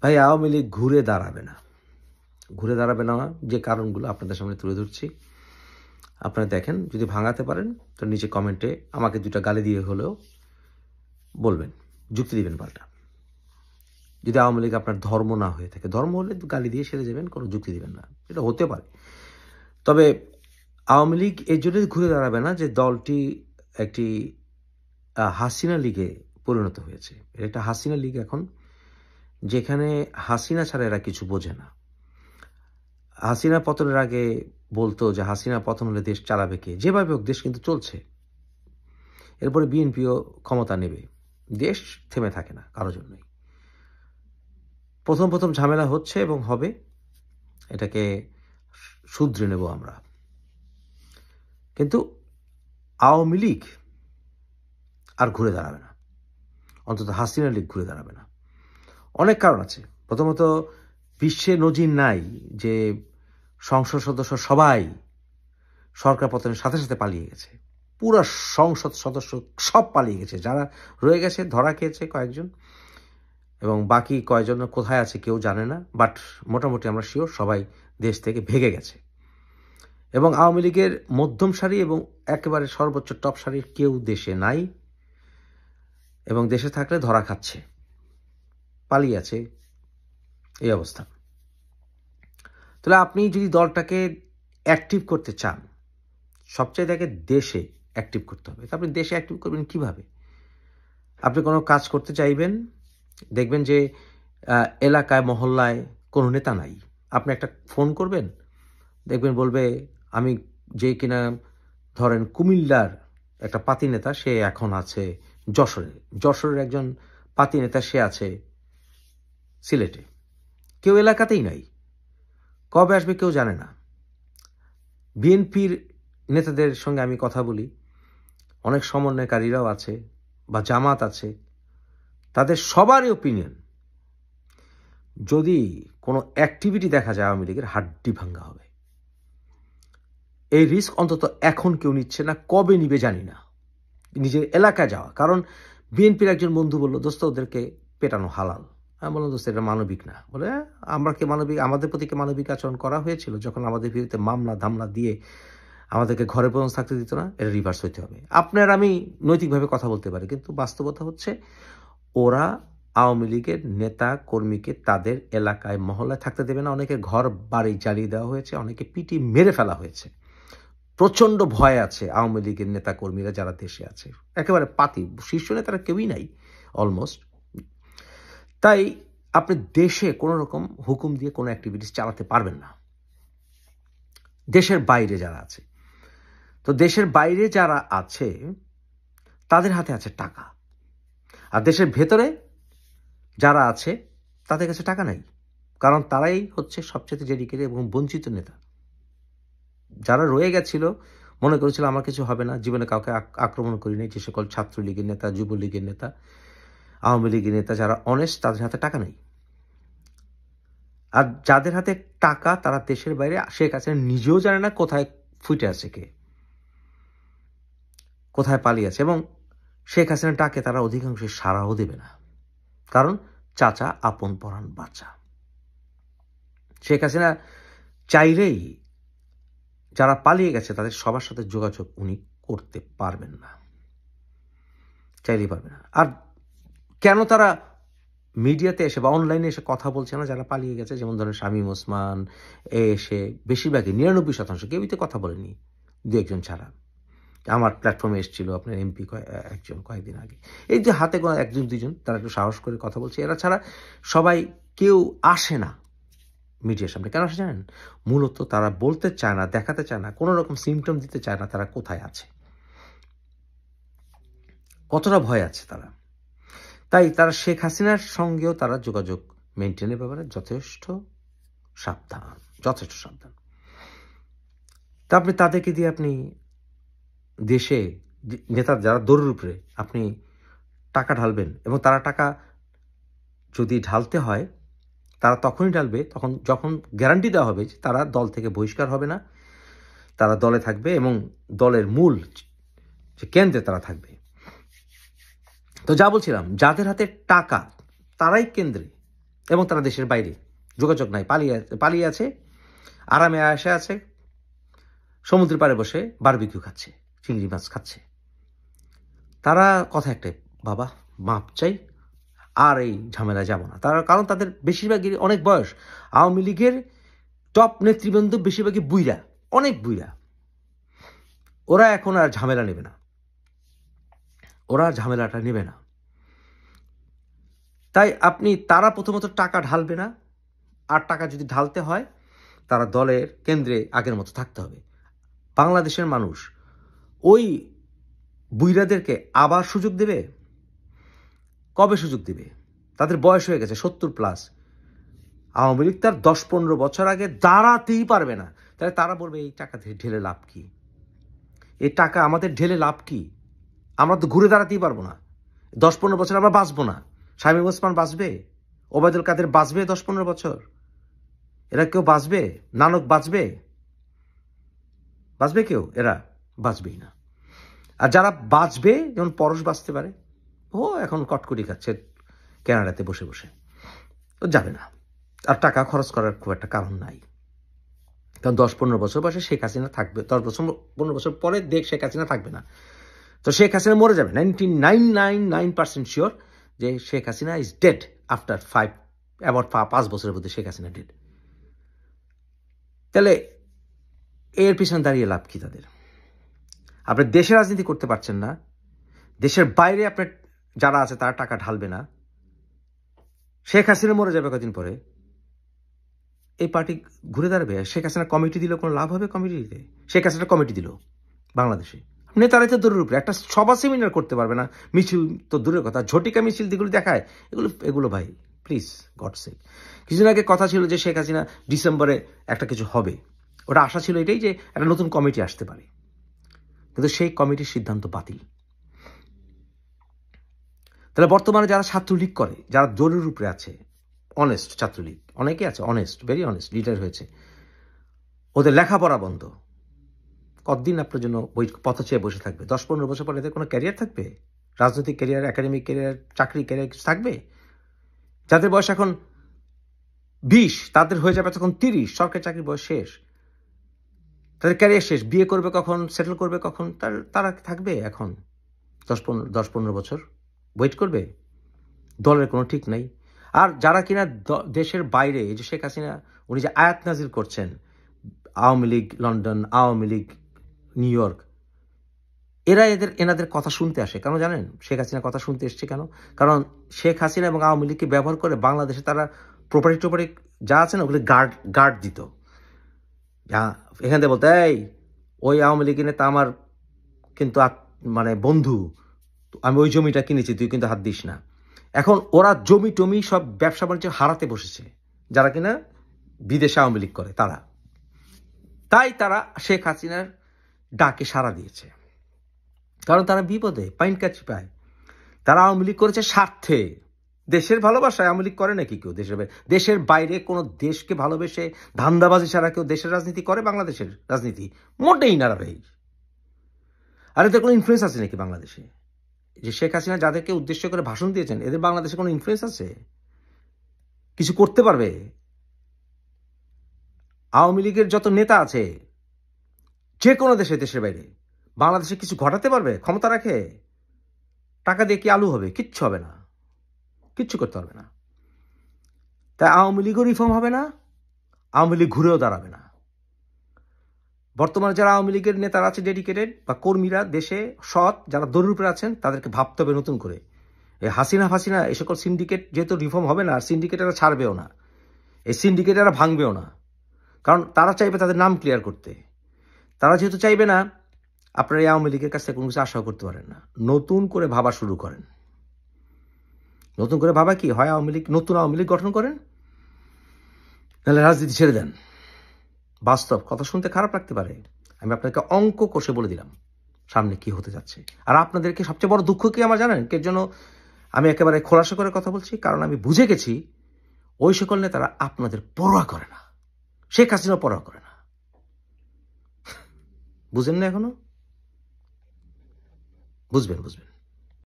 ভাই, আওয়ামী লীগ ঘুরে দাঁড়াবে না। ঘুরে দাঁড়াবে না যে কারণগুলো আপনাদের সামনে তুলে ধরছি। আপনারা দেখেন, যদি ভাঙাতে পারেন তো নিচে কমেন্টে আমাকে 2টা গালি দিয়ে হলেও বলবেন, যুক্তি দিবেন পাল্টা। যদি আওয়ামী লীগ আপনার ধর্ম না হয়ে থাকে, ধর্ম হলে গালি দিয়ে সেরে যাবেন, কোনো যুক্তি দিবেন না, এটা হতে পারে। তবে আওয়ামী লীগ এই জন্যই ঘুরে দাঁড়াবে না যে দলটি একটি হাসিনা লীগে পরিণত হয়েছে। এটা একটা হাসিনা লীগ এখন, যেখানে হাসিনা ছাড়া এরা কিছু বোঝে না। হাসিনা পতনের আগে বলতো যে হাসিনা পতন হলে দেশ চালাবে কে, যেভাবে হোক দেশ কিন্তু চলছে। এরপরে বিএনপিও ক্ষমতা নেবে, দেশ থেমে থাকে না কারোর জন্যই। প্রথম ঝামেলা হচ্ছে এবং হবে, এটাকে শুধরে নেব আমরা। কিন্তু আওয়ামী লীগ আর ঘুরে দাঁড়াবে না, অন্তত হাসিনা লীগ ঘুরে দাঁড়াবে না। অনেক কারণ আছে। প্রথমত, বিশ্বে নজির নাই যে সংসদ সদস্য সবাই সরকার পতনের সাথে সাথে পালিয়ে গেছে। পুরো সংসদ সদস্য সব পালিয়ে গেছে। যারা রয়ে গেছে ধরা খেয়েছে কয়েকজন, এবং বাকি কয়েকজন কোথায় আছে কেউ জানে না। বাট মোটামুটি আমরা শিওর সবাই দেশ থেকে ভেগে গেছে। এবং আওয়ামী লীগের মধ্যম সারি এবং একেবারে সর্বোচ্চ টপ সারির কেউ দেশে নাই, এবং দেশে থাকলে ধরা খাচ্ছে, পালিয়ে আছে, এই অবস্থা। তাহলে আপনি যদি দলটাকে অ্যাক্টিভ করতে চান, সবচেয়ে তাকে দেশে অ্যাক্টিভ করতে হবে। তো আপনি দেশে অ্যাক্টিভ করবেন কিভাবে? আপনি কোনো কাজ করতে চাইবেন, দেখবেন যে এলাকায় মহল্লায় কোনো নেতা নাই। আপনি একটা ফোন করবেন, দেখবেন বলবে আমি যে কিনা ধরেন কুমিল্লার একটা পাতি নেতা, সে এখন আছে যশোরে। যশোরের একজন পাতি নেতা, সে আছে সিলেটে। কেউ এলাকাতেই নাই, কবে আসবে কেউ জানে না। বিএনপির নেতাদের সঙ্গে আমি কথা বলি, অনেক সমন্বয়কারীরাও আছে বা জামাত আছে, তাদের সবারই ওপিনিয়ন যদি কোনো অ্যাক্টিভিটি দেখা যায় আওয়ামী লীগের, হাড্ডি ভাঙ্গা হবে। এই রিস্ক অন্তত এখন কেউ নিচ্ছে না, কবে নিবে জানি না, নিজের এলাকায় যাওয়া। কারণ বিএনপির একজন বন্ধু বলল, দোস্ত ওদেরকে পেটানো হালাল। আমি বললাম, দোস্ত এটা মানবিক না। বলে আমরা কি মানবিক, আমাদের প্রতি কি মানবিক আচরণ করা হয়েছিল যখন আমাদের বিরুদ্ধে মামলা ধামলা দিয়ে আমাদেরকে ঘরে পর্যন্ত থাকতে দিত না? এটা রিভার্স হইতে হবে। আপনার আমি নৈতিকভাবে কথা বলতে পারি, কিন্তু বাস্তবতা হচ্ছে ওরা আওয়ামী লীগের নেতা কর্মীকে তাদের এলাকায় মহল্লায় থাকতে দেবে না। অনেকে ঘর বাড়ি জ্বালিয়ে দেওয়া হয়েছে, অনেকে পিটি মেরে ফেলা হয়েছে। প্রচণ্ড ভয় আছে আওয়ামী লীগের নেতা কর্মীরা যারা দেশে আছে, একেবারে পাতি শীর্ষ নেতারা কেউই নাই অলমোস্ট। তাই আপনি দেশে কোনো রকম হুকুম দিয়ে কোনো অ্যাক্টিভিটিস চালাতে পারবেন না। দেশের বাইরে যারা আছে, তো দেশের বাইরে যারা আছে তাদের হাতে আছে টাকা, আর দেশের ভেতরে যারা আছে তাদের কাছে টাকা নাই। কারণ তারাই হচ্ছে সবচেয়ে ডেডিকেটেড এবং বঞ্চিত নেতা। যারা রয়ে গেছিল মনে করেছিল আমার কিছু হবে না, জীবনে কাউকে আক্রমণ করি নাই, যে সকল ছাত্রলীগের নেতা, যুবলীগের নেতা, আওয়ামী লীগের নেতা যারা অনেস্ট, তাদের হাতে টাকা নেই। আর যাদের হাতে টাকা তারা দেশের বাইরে, শেখ হাসিনা নিজেও জানে না কোথায় ফুটে আছে কে, কোথায় পালিয়ে আছে। এবং শেখ হাসিনার ডাকে তারা অধিকাংশ সাড়াও দেবে না, কারণ চাচা আপন পরাণ বাচ্চা। শেখ হাসিনা চাইলেই যারা পালিয়ে গেছে তাদের সবার সাথে যোগাযোগ উনি করতে পারবেন না, চাইলেই পারবেন না। আর কেন তারা মিডিয়াতে এসে বা অনলাইনে এসে কথা বলছে না যারা পালিয়ে গেছে? যেমন ধরেন শামীম ওসমান এসে বেশিরভাগই 99% কেউই তো কথা বলেনি, দু একজন ছাড়া। আমার প্ল্যাটফর্মে এসেছিল আপনার এমপি একজন কয়েকদিন আগে। এই যে হাতে গোনা একজন দুজন তারা একটু সাহস করে কথা বলছে, এরা ছাড়া সবাই কেউ আসে না মিডিয়ার সামনে। কেন আসে জানেন? মূলত তারা বলতে চায় না, দেখাতে চায় না, কোনো রকম সিমটম দিতে চায় না তারা কোথায় আছে, কতটা ভয় আছে তারা। তাই তারা শেখ হাসিনার সঙ্গেও তারা যোগাযোগ মেনটেনের ব্যাপারে যথেষ্ট সাবধান, যথেষ্ট সাবধান। তা আপনি তাদেরকে দিয়ে আপনি দেশে নেতা যারা দৌড়ের উপরে আপনি টাকা ঢালবেন, এবং তারা টাকা যদি ঢালতে হয় তারা তখনই ঢালবে যখন গ্যারান্টি দেওয়া হবে যে তারা দল থেকে বহিষ্কার হবে না, তারা দলে থাকবে এবং দলের মূল যে কেন্দ্রে তারা থাকবে। তো যা বলছিলাম, যাদের হাতে টাকা তারাই কেন্দ্রে, এবং তারা দেশের বাইরে, যোগাযোগ নাই, পালিয়ে আছে, আরামে আয়েশে আছে, সমুদ্রের পাড়ে বসে বারবিকিউ খাচ্ছে, চিংড়ি মাছ খাচ্ছে। তারা কথা একটাই, বাবা মাপ চাই, আর এই ঝামেলায় যাব না। তারা, কারণ তাদের বেশিরভাগই অনেক বয়স। আওয়ামী লীগের টপ নেতৃবৃন্দ বেশিরভাগই বুইরা, অনেক বুইরা। ওরা এখন আর ঝামেলা নেবে না, ওরা ঝামেলাটা নেবে না। তাই তারা প্রথমত টাকা ঢালবে না, আর টাকা যদি ঢালতে হয় তারা দলের কেন্দ্রে আগের মতো থাকতে হবে। বাংলাদেশের মানুষ ওই বুইরাদেরকে আবার সুযোগ দেবে? কবে সুযোগ দেবে? তাদের বয়স হয়ে গেছে 70+। আওয়ামী লীগ তার 10-15 বছর আগে দাঁড়াতেই পারবে না। তাহলে তারা বলবে এই টাকা ঢেলে লাভ কি? এই টাকা আমাদের ঢেলে লাভ কি? আমরা তো ঘুরে দাঁড়াতেই পারবো না। 10-15 বছর আমরা বাঁচবো না। শামীম ওসমান বাঁচবে? ওবায়দুল কাদের বাঁচবে 10-15 বছর? এরা কেউ বাঁচবে? নানক বাঁচবে? বাঁচবে কেউ? এরা বাঁচবেই না। আর যারা বাঁচবে, যেমন পরশ বাঁচতে পারে, ও এখন কটকটি খাচ্ছে কানাডাতে বসে বসে, ও যাবে না। আর টাকা খরচ করার খুব একটা কারণ নাই, কারণ 10-15 বছর বয়সে শেখ হাসিনা থাকবে, 10-15 বছর পরে শেখ হাসিনা থাকবে না। তো শেখ হাসিনা মরে যাবে। 99.9% শিওর যে Sheikh Hasina is dead after 5 বছরের মধ্যে শেখ হাসিনা ডেড। তাহলে এর পিছনে দাঁড়িয়ে লাভ কি তাদের? আপনি দেশের রাজনীতি করতে পারছেন না, দেশের বাইরে আপনার যারা আছে তারা টাকা ঢালবে না, শেখ হাসিনা মরে যাবে কদিন পরে, এই পার্টি ঘুরে দাঁড়াবে। শেখ হাসিনা কমিটি দিল, কোনো লাভ হবে কমিটিতে? শেখ হাসিনা কমিটি দিল বাংলাদেশে, নেতারাই তো দূরের উপরে, একটা সভা সেমিনার করতে পারবে না, মিছিল তো দূরের কথা, ঝটিকা মিছিল যেগুলো দেখায়, এগুলো ভাই প্লিজ গড সেক। কিছুদিন আগে কথা ছিল যে শেখ হাসিনা ডিসেম্বরে একটা কিছু হবে, ওটা আশা ছিল এটাই যে একটা নতুন কমিটি আসতে পারে, কিন্তু সেই কমিটির সিদ্ধান্ত বাতিল। তাহলে বর্তমানে যারা ছাত্রলীগ করে, যারা দলের উপরে আছে, অনেস্ট ছাত্রলীগ অনেকে আছে, অনেস্ট, ভেরি অনেস্ট, রিটায়ার হয়েছে, ওদের লেখাপড়া বন্ধ। কতদিন আপনার জন্য ওই পথ চেয়ে বসে থাকবে? 10-15 বছর পরে এদের কোনো ক্যারিয়ার থাকবে? রাজনৈতিক ক্যারিয়ার, একাডেমিক ক্যারিয়ার, চাকরি ক্যারিয়ার কিছু থাকবে? যাদের বয়স এখন 20, তাদের হয়ে যাবে তখন 30, সরকারি চাকরির বয়স শেষ, তাদের ক্যারিয়ার শেষ। বিয়ে করবে কখন, সেটেল করবে কখন? তারা থাকবে এখন 10-15 বছর ওয়েট করবে? দলের কোনো ঠিক নাই। আর যারা কিনা দেশের বাইরে, এই যে শেখ হাসিনা উনি যে আয়াত নাজিল করছেন, Awami League London, Awami League new York, এরা এনাদের কথা শুনতে আসে কেন জানেন? শেখ হাসিনা কথা শুনতে এসছে কেন? কারণ শেখ হাসিনা এবং আওয়ামী লীগকে ব্যবহার করে বাংলাদেশে তারা প্রপার্টি টোপার্টি যা আছে না, ওগুলো গার্ড দিত। এখান থেকে বলতে, এই ওই আওয়ামী লীগের নেতা আমার কিন্তু মানে বন্ধু, আমি ওই জমিটা কিনেছি, তুই কিন্তু হাত দিস না। এখন ওরা জমি টমি সব ব্যবসা বাণিজ্য হারাতে বসেছে, যারা কিনা বিদেশে আওয়ামী লীগ করে তারা। তাই তারা শেখ হাসিনার ডাকে সাড়া দিয়েছে, কারণ তারা বিপদে পাইন কাছি পায়। তারা আওয়ামী লীগ করেছে স্বার্থে, দেশের ভালোবাসায় আওয়ামী লীগ করে নাকি কেউ? দেশের বাইরে কোনো দেশকে ভালোবেসে ধান্দাবাজি ছাড়া কেউ দেশের রাজনীতি করে? বাংলাদেশের রাজনীতি মোটেই না ভাই। আর এদের কোনো ইনফ্লুয়েন্স আছে নাকি বাংলাদেশে? যে শেখ হাসিনা যাদেরকে উদ্দেশ্য করে ভাষণ দিয়েছেন, এদের বাংলাদেশে কোনো ইনফ্লুয়েন্স আছে? কিছু করতে পারবে? আওয়ামী লীগের যত নেতা আছে যে কোনো দেশের বাইরে, বাংলাদেশে কিছু ঘটাতে পারবে? ক্ষমতা রাখে? টাকা দিয়ে কি আলু হবে? কিচ্ছু হবে না, কিচ্ছু করতে পারবে না। তাই আওয়ামী লীগও রিফর্ম হবে না, আওয়ামী লীগ ঘুরেও দাঁড়াবে না। বর্তমানে যারা আওয়ামী লীগের নেতারা আছে ডেডিকেটেড বা কর্মীরা, দেশে সৎ, যারা দলের উপরে আছেন, তাদেরকে ভাবতে হবে নতুন করে। এই হাসিনা এই সকল সিন্ডিকেট যেহেতু রিফর্ম হবে না, আর সিন্ডিকেটেরা ছাড়বেও না, এই সিন্ডিকেটেরা ভাঙবেও না, কারণ তারা চাইবে তাদের নাম ক্লিয়ার করতে। তারা যেহেতু চাইবে না, আপনারা এই আওয়ামী লীগের কাছ থেকে কোনো কিছু আশাও করতে পারেন না। নতুন করে ভাবা শুরু করেন। নতুন করে ভাবা কি হয়? নতুন আওয়ামী লীগ গঠন করেন, নাহলে রাজনীতি ছেড়ে দেন। বাস্তব কথা শুনতে খারাপ লাগতে পারে, আমি আপনাকে অঙ্ক কষে বলে দিলাম সামনে কি হতে যাচ্ছে। আর আপনাদেরকে সবচেয়ে বড় দুঃখ কি আমার জানেন? এর জন্য আমি একেবারে খোলাসা করে কথা বলছি, কারণ আমি বুঝে গেছি ওই সকল নেতারা আপনাদের পরোয়া করে না, শেখ হাসিনা পরোয়া করে না। বুঝেন না এখনো? বুঝবেন।